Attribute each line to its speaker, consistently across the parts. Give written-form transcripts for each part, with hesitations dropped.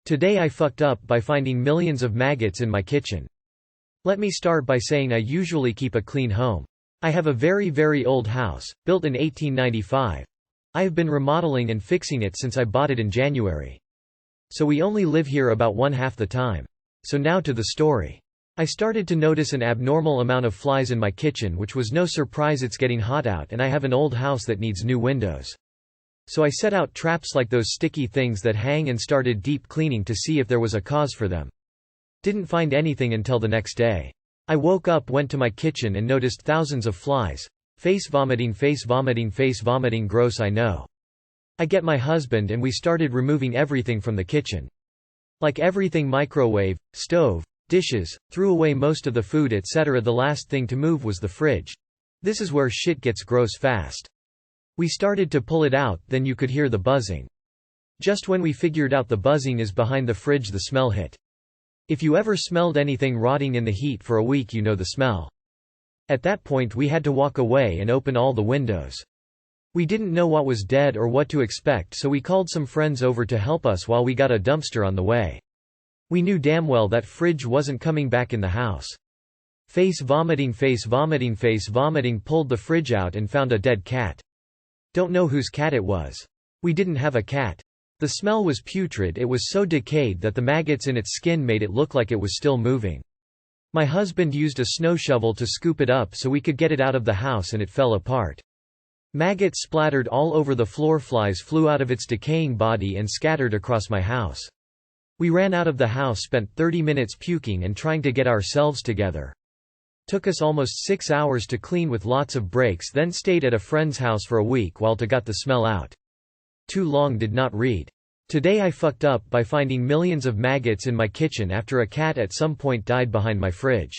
Speaker 1: Today I fucked up by finding millions of maggots in my kitchen. Let me start by saying I usually keep a clean home. I have a very old house, built in 1895. I have been remodeling and fixing it since I bought it in January. So we only live here about one half the time. So now to the story. I started to notice an abnormal amount of flies in my kitchen, which was no surprise. It's getting hot out and I have an old house that needs new windows. So I set out traps like those sticky things that hang and started deep cleaning to see if there was a cause for them. Didn't find anything until the next day. I woke up, went to my kitchen and noticed thousands of flies. Face vomiting, gross, I know. I get my husband and we started removing everything from the kitchen. Like everything, microwave, stove, dishes, threw away most of the food etc. The last thing to move was the fridge. This is where shit gets gross fast. We started to pull it out, then you could hear the buzzing. Just when we figured out the buzzing is behind the fridge, the smell hit. If you ever smelled anything rotting in the heat for a week, you know the smell. At that point we had to walk away and open all the windows. We didn't know what was dead or what to expect, so we called some friends over to help us while we got a dumpster on the way. We knew damn well that fridge wasn't coming back in the house. Face vomiting, pulled the fridge out and found a dead cat. Don't know whose cat it was. We didn't have a cat. The smell was putrid. It was so decayed that the maggots in its skin made it look like it was still moving. My husband used a snow shovel to scoop it up so we could get it out of the house, and it fell apart. Maggots splattered all over the floor. Flies flew out of its decaying body and scattered across my house. We ran out of the house, spent 30 minutes puking and trying to get ourselves together. Took us almost 6 hours to clean with lots of breaks, then stayed at a friend's house for a week while to got the smell out. Too long, did not read. Today I fucked up by finding millions of maggots in my kitchen after a cat at some point died behind my fridge.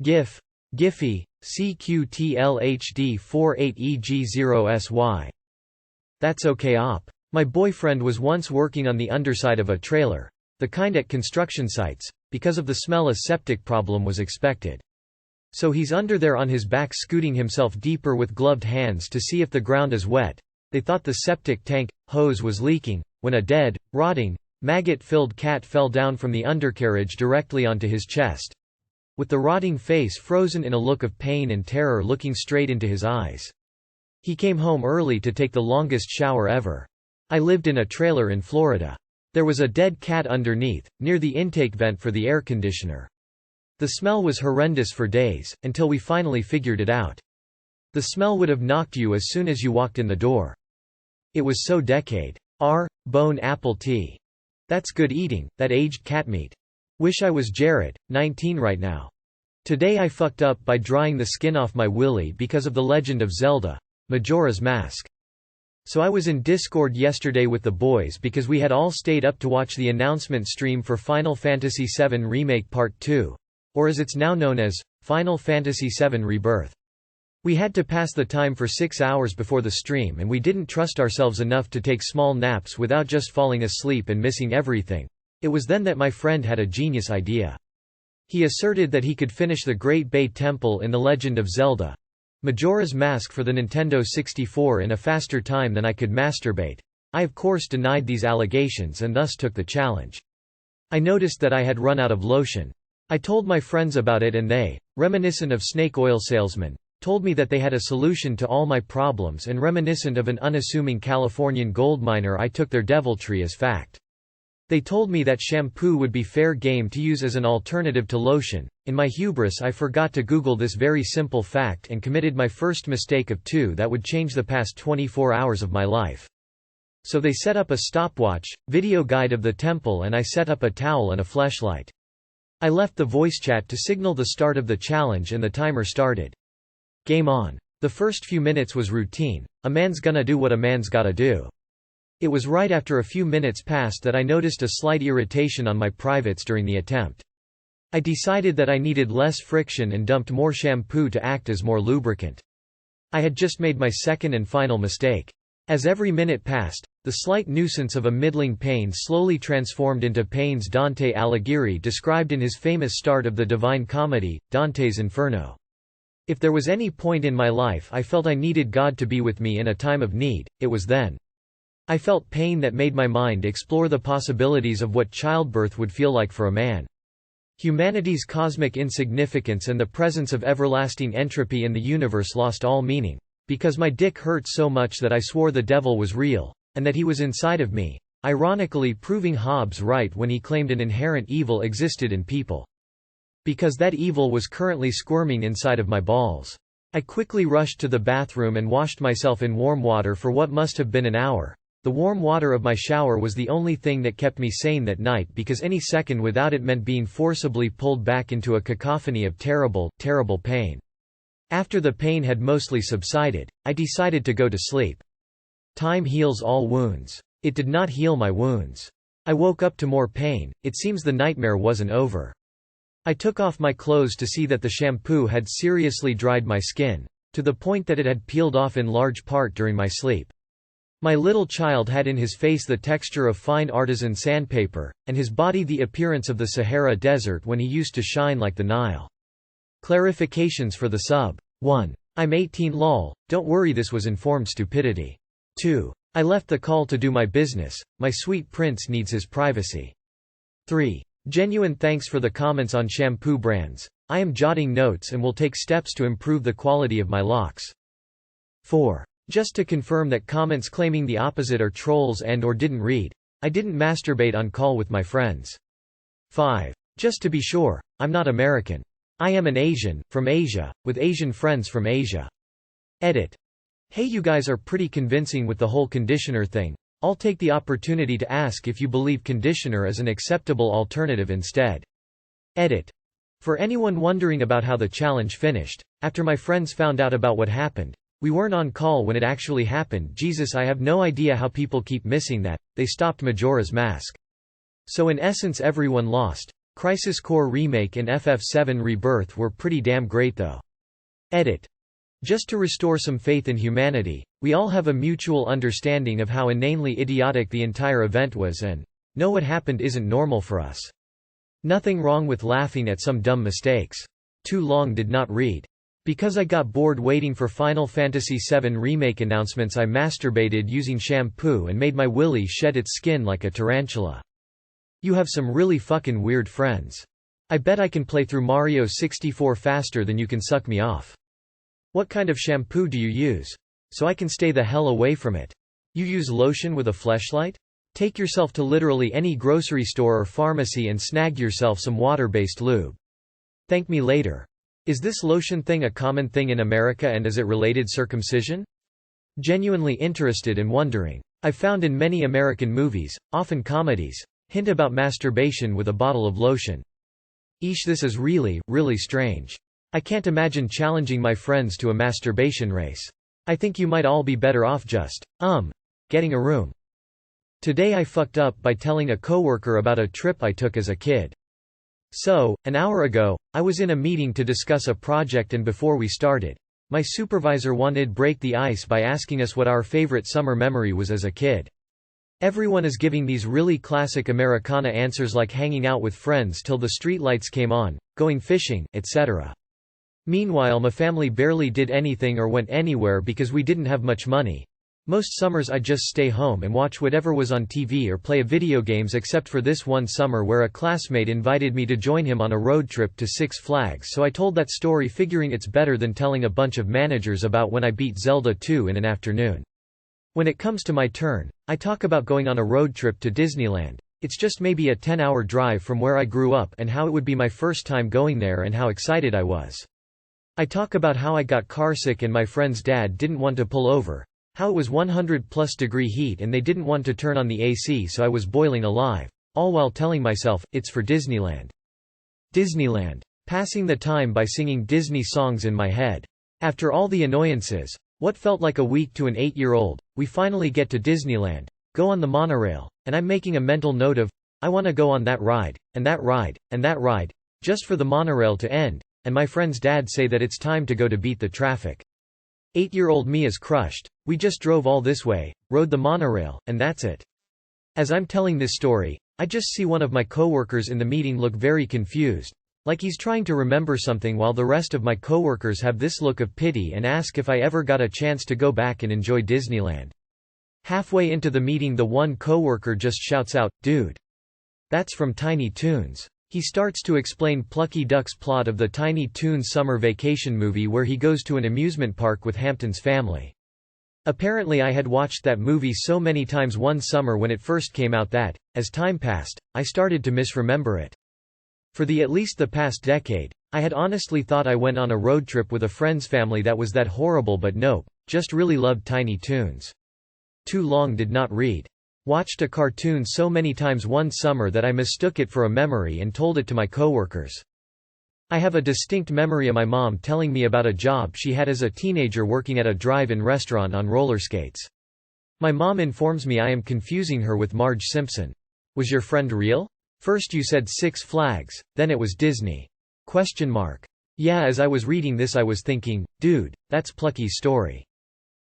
Speaker 1: GIF. Giphy, CQTLHD48EG0SY. That's okay op. My boyfriend was once working on the underside of a trailer. The kind at construction sites. Because of the smell, a septic problem was expected. So he's under there on his back scooting himself deeper with gloved hands to see if the ground is wet. They thought the septic tank hose was leaking, when a dead, rotting, maggot-filled cat fell down from the undercarriage directly onto his chest. With the rotting face frozen in a look of pain and terror looking straight into his eyes. He came home early to take the longest shower ever. I lived in a trailer in Florida. There was a dead cat underneath, near the intake vent for the air conditioner. The smell was horrendous for days, until we finally figured it out. The smell would have knocked you as soon as you walked in the door. It was so decayed. Bone apple tea. That's good eating, that aged cat meat. Wish I was Jared, 19 right now. Today I fucked up by drying the skin off my willy because of The Legend of Zelda, Majora's Mask. So I was in Discord yesterday with the boys because we had all stayed up to watch the announcement stream for Final Fantasy VII Remake Part 2. Or as it's now known as, Final Fantasy VII Rebirth. We had to pass the time for 6 hours before the stream, and we didn't trust ourselves enough to take small naps without just falling asleep and missing everything. It was then that my friend had a genius idea. He asserted that he could finish the Great Bay Temple in The Legend of Zelda, Majora's Mask for the Nintendo 64 in a faster time than I could masturbate. I of course denied these allegations and thus took the challenge. I noticed that I had run out of lotion. I told my friends about it and they, reminiscent of snake oil salesmen, told me that they had a solution to all my problems, and reminiscent of an unassuming Californian gold miner, I took their deviltry as fact. They told me that shampoo would be fair game to use as an alternative to lotion. In my hubris I forgot to Google this very simple fact and committed my first mistake of 2 that would change the past 24 hours of my life. So they set up a stopwatch, video guide of the temple, and I set up a towel and a fleshlight. I left the voice chat to signal the start of the challenge and the timer started. Game on. The first few minutes was routine. A man's gonna do what a man's gotta do. It was right after a few minutes passed that I noticed a slight irritation on my privates during the attempt. I decided that I needed less friction and dumped more shampoo to act as more lubricant. I had just made my second and final mistake. As every minute passed, the slight nuisance of a middling pain slowly transformed into pains Dante Alighieri described in his famous start of the Divine Comedy, Dante's Inferno. If there was any point in my life I felt I needed God to be with me in a time of need, it was then. I felt pain that made my mind explore the possibilities of what childbirth would feel like for a man. Humanity's cosmic insignificance and the presence of everlasting entropy in the universe lost all meaning, because my dick hurt so much that I swore the devil was real, and that he was inside of me, ironically proving Hobbes right when he claimed an inherent evil existed in people. Because that evil was currently squirming inside of my balls. I quickly rushed to the bathroom and washed myself in warm water for what must have been an hour. The warm water of my shower was the only thing that kept me sane that night, because any second without it meant being forcibly pulled back into a cacophony of terrible, terrible pain. After the pain had mostly subsided, I decided to go to sleep. Time heals all wounds. It did not heal my wounds. I woke up to more pain. It seems the nightmare wasn't over. I took off my clothes to see that the shampoo had seriously dried my skin, to the point that it had peeled off in large part during my sleep. My little child had in his face the texture of fine artisan sandpaper, and his body the appearance of the Sahara Desert when he used to shine like the Nile. Clarifications for the sub. 1. I'm 18 lol, don't worry, this was informed stupidity. 2. I left the call to do my business, my sweet prince needs his privacy. 3. Genuine thanks for the comments on shampoo brands. I am jotting notes and will take steps to improve the quality of my locks. 4. Just to confirm that comments claiming the opposite are trolls and or didn't read. I didn't masturbate on call with my friends. 5. Just to be sure, I'm not American. I am an Asian, from Asia, with Asian friends from Asia. Edit. Hey, you guys are pretty convincing with the whole conditioner thing. I'll take the opportunity to ask if you believe conditioner is an acceptable alternative instead. Edit. For anyone wondering about how the challenge finished, after my friends found out about what happened, we weren't on call when it actually happened. Jesus, I have no idea how people keep missing that. They stopped Majora's Mask. So in essence everyone lost. Crisis Core Remake and FF7 Rebirth were pretty damn great though. Edit. Just to restore some faith in humanity, we all have a mutual understanding of how inanely idiotic the entire event was and know what happened isn't normal for us. Nothing wrong with laughing at some dumb mistakes. Too long did not read. Because I got bored waiting for Final Fantasy VII Remake announcements, I masturbated using shampoo and made my willy shed its skin like a tarantula. You have some really fucking weird friends. I bet I can play through Mario 64 faster than you can suck me off. What kind of shampoo do you use? So I can stay the hell away from it. You use lotion with a fleshlight? Take yourself to literally any grocery store or pharmacy and snag yourself some water-based lube. Thank me later. Is this lotion thing a common thing in America, and is it related circumcision? Genuinely interested and wondering. I've found in many American movies, often comedies, hint about masturbation with a bottle of lotion. Eesh, this is really, really strange. I can't imagine challenging my friends to a masturbation race. I think you might all be better off just, getting a room. Today I fucked up by telling a coworker about a trip I took as a kid. So, an hour ago, I was in a meeting to discuss a project, and before we started, my supervisor wanted to break the ice by asking us what our favorite summer memory was as a kid. Everyone is giving these really classic Americana answers like hanging out with friends till the streetlights came on, going fishing, etc. Meanwhile, my family barely did anything or went anywhere because we didn't have much money. Most summers I'd just stay home and watch whatever was on TV or play video games, except for this one summer where a classmate invited me to join him on a road trip to Six Flags, so I told that story figuring it's better than telling a bunch of managers about when I beat Zelda 2 in an afternoon. When it comes to my turn, I talk about going on a road trip to Disneyland. It's just maybe a 10-hour drive from where I grew up and how it would be my first time going there and how excited I was. I talk about how I got carsick and my friend's dad didn't want to pull over. How it was 100+ degree heat and they didn't want to turn on the AC, so I was boiling alive, all while telling myself, it's for Disneyland. Disneyland. Passing the time by singing Disney songs in my head. After all the annoyances, what felt like a week to an 8-year-old, we finally get to Disneyland, go on the monorail, and I'm making a mental note of, I want to go on that ride, and that ride, and that ride, just for the monorail to end, and my friend's dad say that it's time to go to beat the traffic. 8-year-old me is crushed. We just drove all this way, rode the monorail, and that's it. As I'm telling this story, I just see one of my coworkers in the meeting look very confused, like he's trying to remember something, while the rest of my coworkers have this look of pity and ask if I ever got a chance to go back and enjoy Disneyland. Halfway into the meeting the one coworker just shouts out, "Dude! That's from Tiny Toons." He starts to explain Plucky Duck's plot of the Tiny Toons summer vacation movie where he goes to an amusement park with Hampton's family. Apparently I had watched that movie so many times one summer when it first came out that, as time passed, I started to misremember it. For at least the past decade, I had honestly thought I went on a road trip with a friend's family that was that horrible, but nope, just really loved Tiny Toons. Too long did not read. Watched a cartoon so many times one summer that I mistook it for a memory and told it to my coworkers. I have a distinct memory of my mom telling me about a job she had as a teenager working at a drive-in restaurant on roller skates. My mom informs me I am confusing her with Marge Simpson. "Was your friend real? First you said Six Flags, then it was Disney?" Yeah, as I was reading this I was thinking, dude, that's Plucky's story.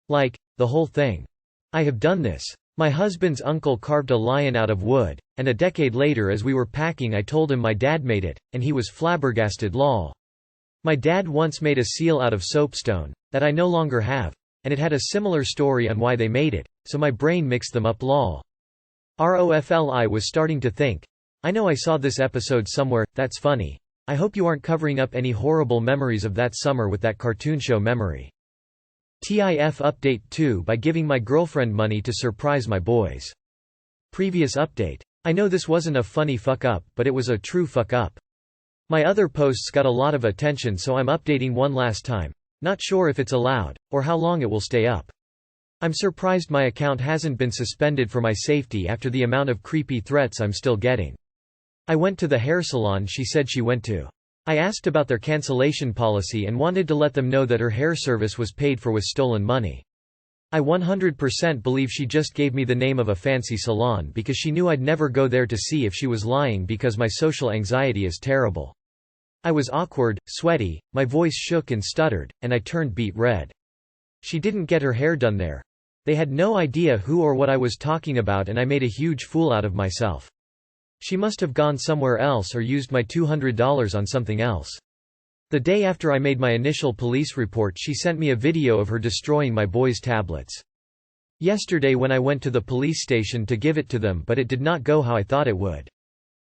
Speaker 1: Like, the whole thing. I have done this. My husband's uncle carved a lion out of wood, and a decade later as we were packing I told him my dad made it, and he was flabbergasted lol. My dad once made a seal out of soapstone, that I no longer have, and it had a similar story on why they made it, so my brain mixed them up lol. ROFLI was starting to think. I know I saw this episode somewhere, that's funny. I hope you aren't covering up any horrible memories of that summer with that cartoon show memory. TIF update 2 by giving my girlfriend money to surprise my boys. Previous update. I know this wasn't a funny fuck up, but it was a true fuck up. My other posts got a lot of attention so I'm updating one last time. Not sure if it's allowed, or how long it will stay up. I'm surprised my account hasn't been suspended for my safety after the amount of creepy threats I'm still getting. I went to the hair salon she said she went to. I asked about their cancellation policy and wanted to let them know that her hair service was paid for with stolen money. I 100% believe she just gave me the name of a fancy salon because she knew I'd never go there to see if she was lying because my social anxiety is terrible. I was awkward, sweaty, my voice shook and stuttered, and I turned beet red. She didn't get her hair done there. They had no idea who or what I was talking about and I made a huge fool out of myself. She must have gone somewhere else or used my $200 on something else. The day after I made my initial police report she sent me a video of her destroying my boys' tablets. Yesterday when I went to the police station to give it to them but it did not go how I thought it would.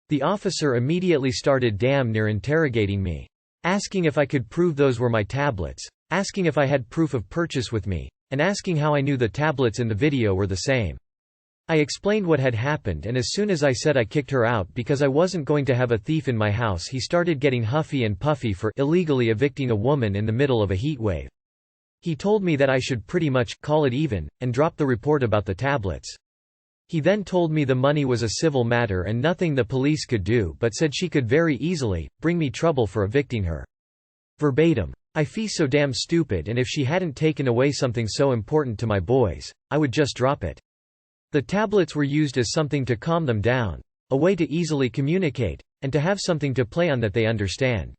Speaker 1: The officer immediately started damn near interrogating me. Asking if I could prove those were my tablets, asking if I had proof of purchase with me, and asking how I knew the tablets in the video were the same. I explained what had happened and as soon as I said I kicked her out because I wasn't going to have a thief in my house he started getting huffy and puffy for illegally evicting a woman in the middle of a heatwave. He told me that I should pretty much call it even, and drop the report about the tablets. He then told me the money was a civil matter and nothing the police could do but said she could very easily bring me trouble for evicting her. Verbatim. I feel so damn stupid and if she hadn't taken away something so important to my boys, I would just drop it. The tablets were used as something to calm them down, a way to easily communicate, and to have something to play on that they understand.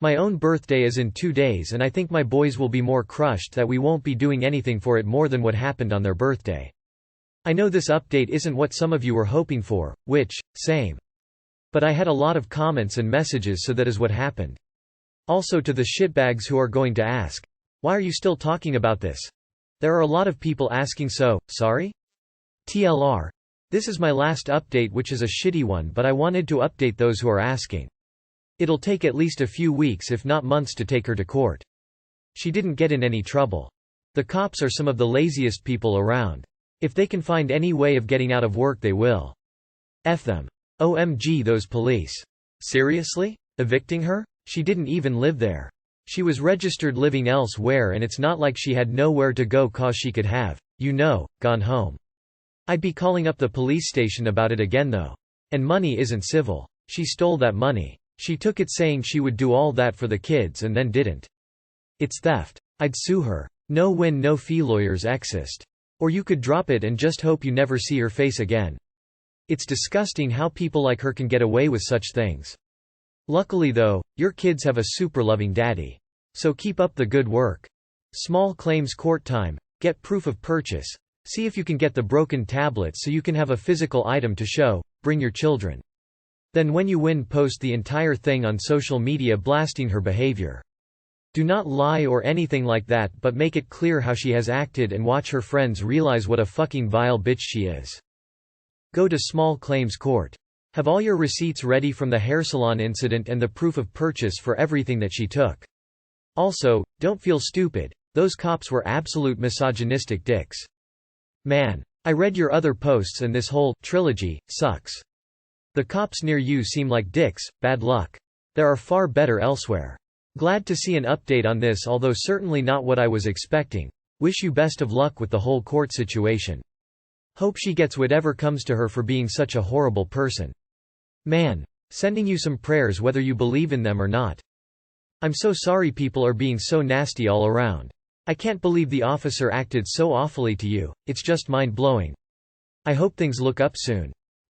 Speaker 1: My own birthday is in 2 days and I think my boys will be more crushed that we won't be doing anything for it more than what happened on their birthday. I know this update isn't what some of you were hoping for, which, same. But I had a lot of comments and messages so that is what happened. Also to the shitbags who are going to ask, why are you still talking about this? There are a lot of people asking so, sorry? TLR. This is my last update which is a shitty one but I wanted to update those who are asking. It'll take at least a few weeks if not months to take her to court. She didn't get in any trouble. The cops are some of the laziest people around. If they can find any way of getting out of work they will. F them. OMG those police. Seriously? Evicting her? She didn't even live there. She was registered living elsewhere and it's not like she had nowhere to go cause she could have, gone home. I'd be calling up the police station about it again though. And money isn't civil. She stole that money. She took it saying she would do all that for the kids and then didn't. It's theft. I'd sue her. No win no fee lawyers exist. Or you could drop it and just hope you never see her face again. It's disgusting how people like her can get away with such things. Luckily though, your kids have a super loving daddy. So keep up the good work. Small claims court time. Get proof of purchase. See if you can get the broken tablets so you can have a physical item to show, bring your children. Then when you win post the entire thing on social media blasting her behavior. Do not lie or anything like that, but make it clear how she has acted and watch her friends realize what a fucking vile bitch she is. Go to small claims court. Have all your receipts ready from the hair salon incident and the proof of purchase for everything that she took. Also, don't feel stupid. Those cops were absolute misogynistic dicks. Man. I read your other posts and this whole trilogy sucks. The cops near you seem like dicks, bad luck. There are far better elsewhere. Glad to see an update on this, although certainly not what I was expecting. Wish you best of luck with the whole court situation. Hope she gets whatever comes to her for being such a horrible person. Man. Sending you some prayers whether you believe in them or not. I'm so sorry people are being so nasty all around. I can't believe the officer acted so awfully to you, it's just mind-blowing. I hope things look up soon.